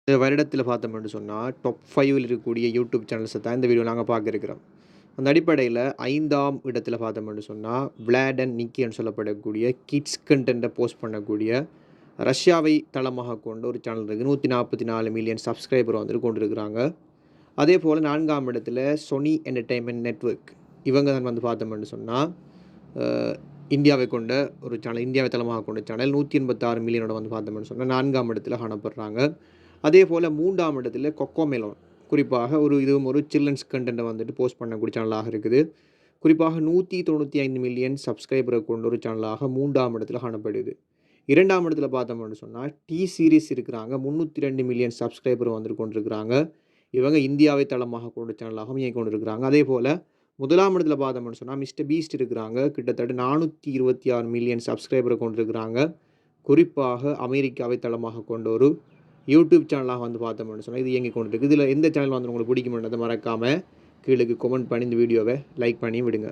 இந்த வருடத்தில் பார்த்தோம்னு சொன்னால் டாப் 5ல் இருக்கக்கூடிய யூடியூப் சேனல்ஸை தான் இந்த வீடியோ நாங்கள் பார்க்க இருக்கிறோம். அந்த அடிப்படையில் 5ஆம் இடத்துல பார்த்தோம்னு சொன்னால் விளாட் அண்ட் நிக்கின்னு சொல்லப்படக்கூடிய கிட்ஸ் கண்டென்ட்டை போஸ்ட் பண்ணக்கூடிய ரஷ்யாவை தளமாக கொண்ட ஒரு சேனல் இருக்குது. 144 மில்லியன் சப்ஸ்கிரைபர் வந்துட்டு கொண்டிருக்கிறாங்க. அதே போல் 4ஆம் இடத்துல சொனி என்டர்டெயின்மெண்ட் நெட்வொர்க் இவங்க தான் வந்து பார்த்தோம்னு சொன்னால் இந்தியாவை கொண்ட ஒரு சேனல், இந்தியாவை தளமாக கொண்ட சேனல் 186 மில்லியனோட வந்து பார்த்தோம்னு சொன்னால் 4ஆம் இடத்துல காணப்படுறாங்க. அதே போல் 3ஆம் இடத்துல கொக்கோமெலோன் குறிப்பாக இதுவும் ஒரு சில்ட்ரன்ஸ் கண்டென்ட்டை வந்துட்டு போஸ்ட் பண்ணக்கூடிய சேனலாக இருக்குது. குறிப்பாக 195 மில்லியன் சப்ஸ்கிரைபரை கொண்ட ஒரு சேனலாக 3ஆம் இடத்துல காணப்படுது. 2ஆம் இடத்துல பார்த்தோம்னு சொன்னால் டி சீரிஸ் இருக்கிறாங்க. 302 மில்லியன் சப்ஸ்கிரைபர் வந்துட்டு கொண்டிருக்கிறாங்க. இவங்க இந்தியாவை தளமாக கொண்ட சேனலாகவும் இயங்கி கொண்டிருக்கிறாங்க. அதே போல் 1ஆம் இடத்துல பார்த்தோம்னு சொன்னால் மிஸ்டர் பீஸ்ட் இருக்கிறாங்க. கிட்டத்தட்ட 426 மில்லியன் சப்ஸ்கிரைபரை கொண்டிருக்கிறாங்க. குறிப்பாக அமெரிக்காவை தளமாக கொண்ட ஒரு யூடியூப் சேனலாக வந்து பார்த்தோம்னு சொன்னால் இது இயங்கி கொண்டு இருக்குது. இதில் எந்த சேனல் வந்து உங்களுக்கு பிடிக்கும்ன்றதை மறக்காமல் கீழே கமெண்ட் பண்ணி இந்த வீடியோவை லைக் பண்ணி விடுங்க.